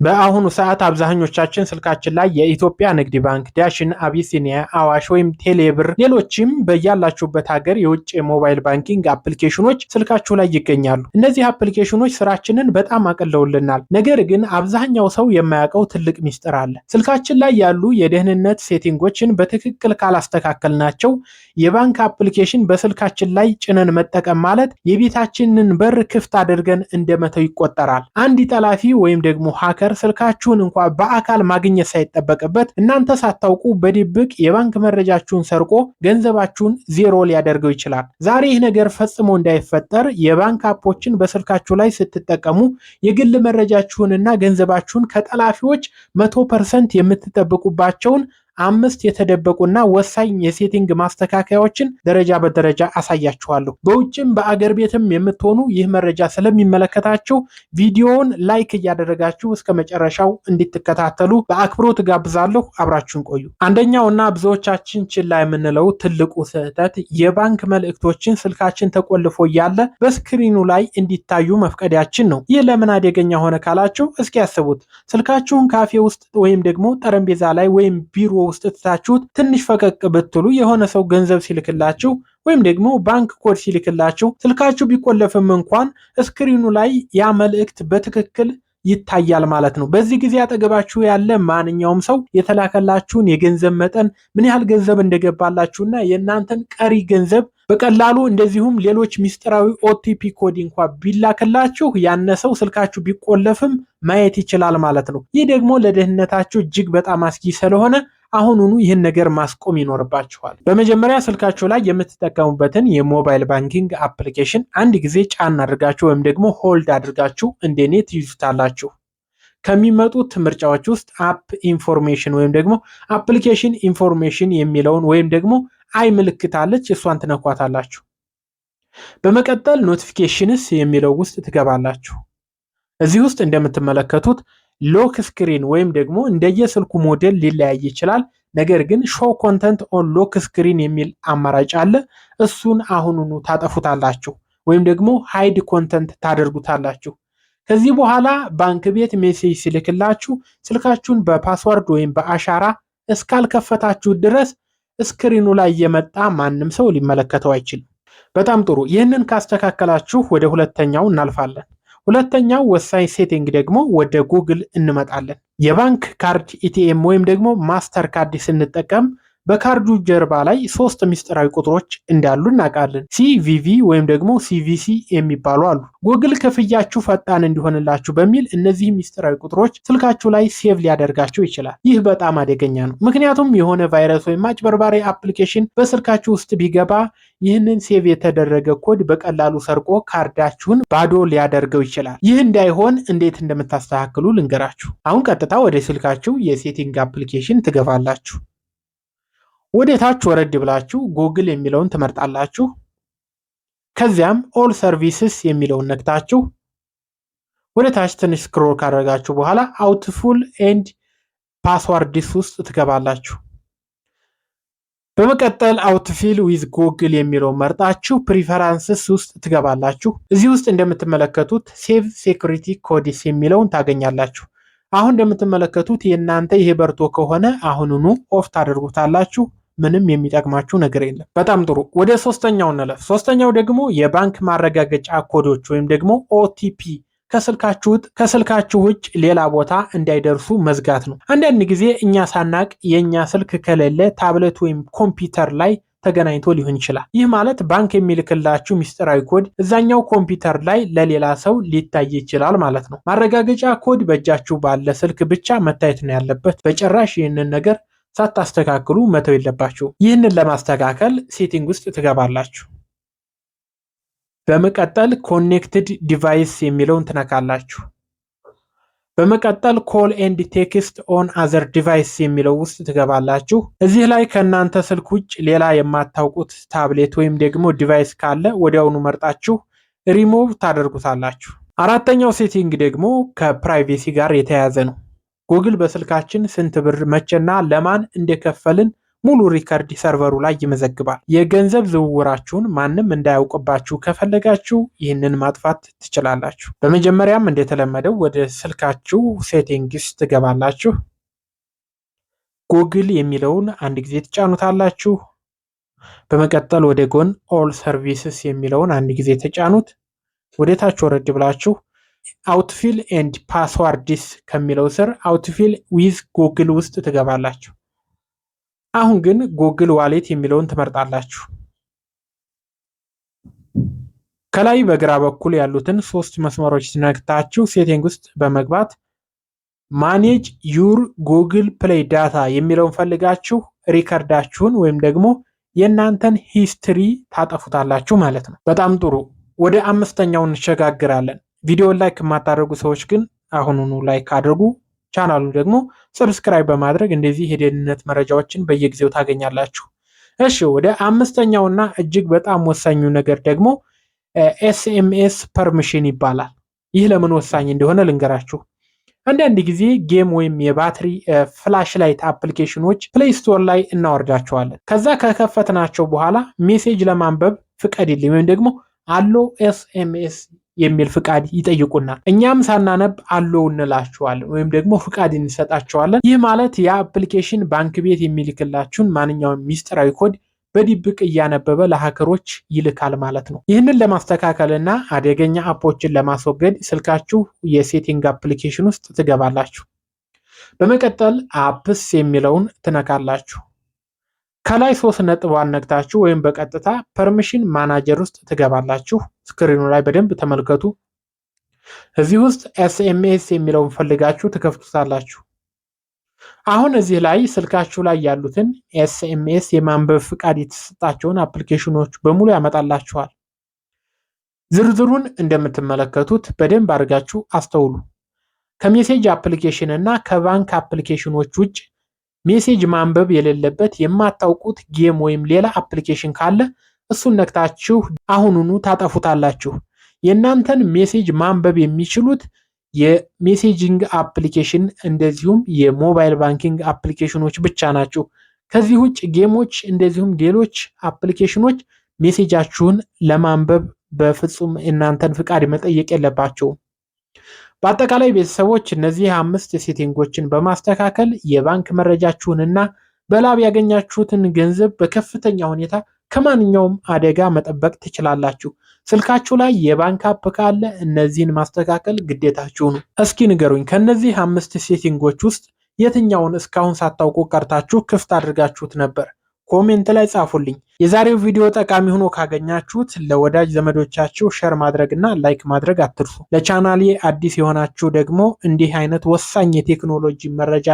በአሁኑ ሰዓት አብዛኞቻችን ስልካችን ላይ የኢትዮጵያ ንግድ ባንክ፣ ዳሽን፣ አቢሲኒያ፣ አዋሽ ወይም ቴሌብር ሌሎችም በያላችሁበት ሀገር የውጭ የሞባይል ባንኪንግ አፕሊኬሽኖች ስልካችሁ ላይ ይገኛሉ። እነዚህ አፕሊኬሽኖች ስራችንን በጣም አቅለውልናል። ነገር ግን አብዛኛው ሰው የማያውቀው ትልቅ ሚስጥር አለ። ስልካችን ላይ ያሉ የደህንነት ሴቲንጎችን በትክክል ካላስተካከልናቸው የባንክ አፕሊኬሽን በስልካችን ላይ ጭነን መጠቀም ማለት የቤታችንን በር ክፍት አድርገን እንደመተው ይቆጠራል። አንድ ጠላፊ ወይም ደግሞ ሃከር ስልካችሁን እንኳን በአካል ማግኘት ሳይጠበቅበት እናንተ ሳታውቁ በድብቅ የባንክ መረጃችሁን ሰርቆ ገንዘባችሁን ዜሮ ሊያደርገው ይችላል። ዛሬ ይህ ነገር ፈጽሞ እንዳይፈጠር የባንክ አፖችን በስልካችሁ ላይ ስትጠቀሙ የግል መረጃችሁንና ገንዘባችሁን ከጠላፊዎች 100% የምትጠብቁባቸውን 5 የተደበቁና ወሳኝ የሴቲንግ ማስተካከያዎችን ደረጃ በደረጃ አሳያችኋለሁ። በውጭም በአገር ቤትም የምትሆኑ ይህ መረጃ ስለሚመለከታችሁ ቪዲዮውን ላይክ እያደረጋችሁ እስከ መጨረሻው እንድትከታተሉ በአክብሮት ጋብዛለሁ። አብራችሁን ቆዩ። አንደኛውና ብዙዎቻችን ችላ የምንለው ትልቁ ስህተት የባንክ መልእክቶችን ስልካችን ተቆልፎ እያለ በስክሪኑ ላይ እንዲታዩ መፍቀዳችን ነው። ይህ ለምን አደገኛ ሆነ ካላችሁ እስኪ ያስቡት። ስልካችሁን ካፌ ውስጥ ወይም ደግሞ ጠረጴዛ ላይ ወይም ቢሮ ውስጥ ትታችሁት ትንሽ ፈቀቅ ብትሉ የሆነ ሰው ገንዘብ ሲልክላችሁ ወይም ደግሞ ባንክ ኮድ ሲልክላችሁ ስልካችሁ ቢቆለፍም እንኳን ስክሪኑ ላይ ያ መልእክት በትክክል ይታያል ማለት ነው። በዚህ ጊዜ አጠገባችሁ ያለ ማንኛውም ሰው የተላከላችሁን የገንዘብ መጠን ምን ያህል ገንዘብ እንደገባላችሁና የእናንተን ቀሪ ገንዘብ በቀላሉ እንደዚሁም ሌሎች ሚስጥራዊ ኦቲፒ ኮድ እንኳን ቢላክላችሁ ያነሰው ስልካችሁ ቢቆለፍም ማየት ይችላል ማለት ነው። ይህ ደግሞ ለደህንነታችሁ እጅግ በጣም አስጊ ስለሆነ አሁኑኑ ይህን ነገር ማስቆም ይኖርባችኋል። በመጀመሪያ ስልካችሁ ላይ የምትጠቀሙበትን የሞባይል ባንኪንግ አፕሊኬሽን አንድ ጊዜ ጫን አድርጋችሁ ወይም ደግሞ ሆልድ አድርጋችሁ እንደኔ ትይዙታላችሁ። ከሚመጡት ምርጫዎች ውስጥ አፕ ኢንፎርሜሽን ወይም ደግሞ አፕሊኬሽን ኢንፎርሜሽን የሚለውን ወይም ደግሞ አይ ምልክት አለች፣ እሷን ትነኳታላችሁ። በመቀጠል ኖቲፊኬሽንስ የሚለው ውስጥ ትገባላችሁ። እዚህ ውስጥ እንደምትመለከቱት ሎክ ስክሪን ወይም ደግሞ እንደየስልኩ ሞዴል ሊለያይ ይችላል። ነገር ግን ሾው ኮንተንት ኦን ሎክ ስክሪን የሚል አማራጭ አለ። እሱን አሁኑኑ ታጠፉታላችሁ ወይም ደግሞ ሃይድ ኮንተንት ታደርጉታላችሁ። ከዚህ በኋላ ባንክ ቤት ሜሴጅ ሲልክላችሁ ስልካችሁን በፓስወርድ ወይም በአሻራ እስካልከፈታችሁ ድረስ ስክሪኑ ላይ የመጣ ማንም ሰው ሊመለከተው አይችልም። በጣም ጥሩ። ይህንን ካስተካከላችሁ ወደ ሁለተኛው እናልፋለን። ሁለተኛው ወሳኝ ሴቲንግ ደግሞ ወደ ጉግል እንመጣለን። የባንክ ካርድ ኢቲኤም ወይም ደግሞ ማስተር ካርድ ስንጠቀም በካርዱ ጀርባ ላይ 3 ሚስጥራዊ ቁጥሮች እንዳሉ እናውቃለን። ሲቪቪ ወይም ደግሞ ሲቪሲ የሚባሉ አሉ። ጉግል ክፍያችሁ ፈጣን እንዲሆንላችሁ በሚል እነዚህ ሚስጥራዊ ቁጥሮች ስልካችሁ ላይ ሴቭ ሊያደርጋቸው ይችላል። ይህ በጣም አደገኛ ነው። ምክንያቱም የሆነ ቫይረስ ወይም አጭበርባሪ አፕሊኬሽን በስልካችሁ ውስጥ ቢገባ ይህንን ሴቭ የተደረገ ኮድ በቀላሉ ሰርቆ ካርዳችሁን ባዶ ሊያደርገው ይችላል። ይህ እንዳይሆን እንዴት እንደምታስተካክሉ ልንገራችሁ። አሁን ቀጥታ ወደ ስልካችሁ የሴቲንግ አፕሊኬሽን ትገባላችሁ። ወደ ታች ወረድ ብላችሁ ጉግል የሚለውን ትመርጣላችሁ። ከዚያም ኦል ሰርቪስስ የሚለውን ነክታችሁ ወደ ታች ትንሽ ስክሮል ካደረጋችሁ በኋላ አውትፉል ኤንድ ፓስዋርድስ ውስጥ ትገባላችሁ። በመቀጠል አውትፊል ዊዝ ጉግል የሚለውን መርጣችሁ ፕሪፈራንስስ ውስጥ ትገባላችሁ። እዚህ ውስጥ እንደምትመለከቱት ሴቭ ሴኩሪቲ ኮድስ የሚለውን ታገኛላችሁ። አሁን እንደምትመለከቱት የእናንተ ይሄ በርቶ ከሆነ አሁኑኑ ኦፍ ታደርጉታላችሁ። ምንም የሚጠቅማችሁ ነገር የለም። በጣም ጥሩ። ወደ ሶስተኛው እንለፍ። ሶስተኛው ደግሞ የባንክ ማረጋገጫ ኮዶች ወይም ደግሞ ኦቲፒ ከስልካችሁ ውጭ ሌላ ቦታ እንዳይደርሱ መዝጋት ነው። አንዳንድ ጊዜ እኛ ሳናቅ የእኛ ስልክ ከሌለ ታብሌት ወይም ኮምፒውተር ላይ ተገናኝቶ ሊሆን ይችላል። ይህ ማለት ባንክ የሚልክላችሁ ሚስጥራዊ ኮድ እዛኛው ኮምፒውተር ላይ ለሌላ ሰው ሊታይ ይችላል ማለት ነው። ማረጋገጫ ኮድ በእጃችሁ ባለ ስልክ ብቻ መታየት ነው ያለበት። በጭራሽ ይህንን ነገር ሳታስተካክሉ መተው የለባችሁ። ይህንን ለማስተካከል ሴቲንግ ውስጥ ትገባላችሁ። በመቀጠል ኮኔክትድ ዲቫይስ የሚለውን ትነካላችሁ። በመቀጠል ኮል ኤንድ ቴክስት ኦን አዘር ዲቫይስ የሚለው ውስጥ ትገባላችሁ። እዚህ ላይ ከእናንተ ስልክ ውጭ ሌላ የማታውቁት ታብሌት ወይም ደግሞ ዲቫይስ ካለ ወዲያውኑ መርጣችሁ ሪሙቭ ታደርጉታላችሁ። አራተኛው ሴቲንግ ደግሞ ከፕራይቬሲ ጋር የተያያዘ ነው። ጉግል በስልካችን ስንት ብር መቼና ለማን እንደከፈልን ሙሉ ሪከርድ ሰርቨሩ ላይ ይመዘግባል። የገንዘብ ዝውውራችሁን ማንም እንዳያውቅባችሁ ከፈለጋችሁ ይህንን ማጥፋት ትችላላችሁ። በመጀመሪያም እንደተለመደው ወደ ስልካችሁ ሴቲንግስ ትገባላችሁ። ጉግል የሚለውን አንድ ጊዜ ትጫኑታላችሁ። በመቀጠል ወደ ጎን ኦል ሰርቪስስ የሚለውን አንድ ጊዜ ተጫኑት። ወደ ታች ወረድ ብላችሁ አውትፊል ኤንድ ፓስዋርድስ ከሚለው ስር አውትፊል ዊዝ ጉግል ውስጥ ትገባላችሁ። አሁን ግን ጉግል ዋሌት የሚለውን ትመርጣላችሁ። ከላይ በግራ በኩል ያሉትን 3 መስመሮች ነክታችሁ ሴቲንግ ውስጥ በመግባት ማኔጅ ዩር ጉግል ፕሌይ ዳታ የሚለውን ፈልጋችሁ ሪከርዳችሁን ወይም ደግሞ የእናንተን ሂስትሪ ታጠፉታላችሁ ማለት ነው። በጣም ጥሩ። ወደ 5ኛው እንሸጋግራለን። ቪዲዮን ላይክ የማታደርጉ ሰዎች ግን አሁኑኑ ላይክ አድርጉ። ቻናሉ ደግሞ ሰብስክራይብ በማድረግ እንደዚህ የደህንነት መረጃዎችን በየጊዜው ታገኛላችሁ። እሺ ወደ 5ኛውና እጅግ በጣም ወሳኙ ነገር ደግሞ ኤስኤምኤስ ፐርሚሽን ይባላል። ይህ ለምን ወሳኝ እንደሆነ ልንገራችሁ። አንዳንድ ጊዜ ጌም ወይም የባትሪ ፍላሽ ላይት አፕሊኬሽኖች ፕሌይ ስቶር ላይ እናወርዳቸዋለን። ከዛ ከከፈትናቸው በኋላ ሜሴጅ ለማንበብ ፍቀድልኝ ወይም ደግሞ አሎ ኤስኤምኤስ የሚል ፍቃድ ይጠይቁናል። እኛም ሳናነብ አሎ እንላቸዋለን ወይም ደግሞ ፍቃድ እንሰጣቸዋለን። ይህ ማለት የአፕሊኬሽን ባንክ ቤት የሚልክላችሁን ማንኛውም ሚስጥራዊ ኮድ በድብቅ እያነበበ ለሀከሮች ይልካል ማለት ነው። ይህንን ለማስተካከልና አደገኛ አፖችን ለማስወገድ ስልካችሁ የሴቲንግ አፕሊኬሽን ውስጥ ትገባላችሁ። በመቀጠል አፕስ የሚለውን ትነካላችሁ። ከላይ 3 ነጥቧን ነክታችሁ ወይም በቀጥታ ፐርሚሽን ማናጀር ውስጥ ትገባላችሁ። ስክሪኑ ላይ በደንብ ተመልከቱ። እዚህ ውስጥ ኤስኤምኤስ የሚለውን ፈልጋችሁ ትከፍቱታላችሁ። አሁን እዚህ ላይ ስልካችሁ ላይ ያሉትን ኤስኤምኤስ የማንበብ ፍቃድ የተሰጣቸውን አፕሊኬሽኖች በሙሉ ያመጣላችኋል። ዝርዝሩን እንደምትመለከቱት በደንብ አድርጋችሁ አስተውሉ። ከሜሴጅ አፕሊኬሽን እና ከባንክ አፕሊኬሽኖች ውጭ ሜሴጅ ማንበብ የሌለበት የማታውቁት ጌም ወይም ሌላ አፕሊኬሽን ካለ እሱን ነክታችሁ አሁኑኑ ታጠፉታላችሁ። የእናንተን ሜሴጅ ማንበብ የሚችሉት የሜሴጂንግ አፕሊኬሽን እንደዚሁም የሞባይል ባንኪንግ አፕሊኬሽኖች ብቻ ናቸው። ከዚህ ውጭ ጌሞች እንደዚሁም ሌሎች አፕሊኬሽኖች ሜሴጃችሁን ለማንበብ በፍጹም እናንተን ፍቃድ መጠየቅ የለባቸውም። በአጠቃላይ ቤተሰቦች እነዚህ 5 ሴቲንጎችን በማስተካከል የባንክ መረጃችሁንና በላብ ያገኛችሁትን ገንዘብ በከፍተኛ ሁኔታ ከማንኛውም አደጋ መጠበቅ ትችላላችሁ። ስልካችሁ ላይ የባንክ አፕ ካለ እነዚህን ማስተካከል ግዴታችሁ ነው። እስኪ ንገሩኝ፣ ከነዚህ 5 ሴቲንጎች ውስጥ የትኛውን እስካሁን ሳታውቁ ቀርታችሁ ክፍት አድርጋችሁት ነበር? ኮሜንት ላይ ጻፉልኝ። የዛሬው ቪዲዮ ጠቃሚ ሆኖ ካገኛችሁት ለወዳጅ ዘመዶቻችሁ ሼር ማድረግና ላይክ ማድረግ አትርሱ። ለቻናሌ አዲስ የሆናችሁ ደግሞ እንዲህ አይነት ወሳኝ የቴክኖሎጂ መረጃ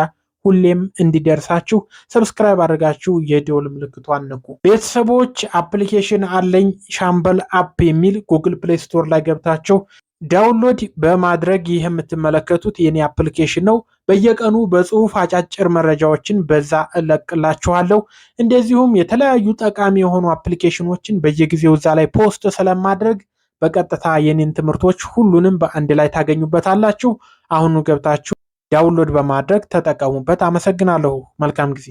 ሁሌም እንዲደርሳችሁ ሰብስክራይብ አድርጋችሁ የደወል ምልክቷን ንኩ። ቤተሰቦች አፕሊኬሽን አለኝ ሻምበል አፕ የሚል ጉግል ፕሌይ ስቶር ላይ ገብታችሁ ዳውንሎድ በማድረግ ይህ የምትመለከቱት የኔ አፕሊኬሽን ነው። በየቀኑ በጽሁፍ አጫጭር መረጃዎችን በዛ እለቅላችኋለሁ። እንደዚሁም የተለያዩ ጠቃሚ የሆኑ አፕሊኬሽኖችን በየጊዜው እዛ ላይ ፖስት ስለማድረግ በቀጥታ የኔን ትምህርቶች ሁሉንም በአንድ ላይ ታገኙበታላችሁ። አሁኑ ገብታችሁ ዳውንሎድ በማድረግ ተጠቀሙበት። አመሰግናለሁ። መልካም ጊዜ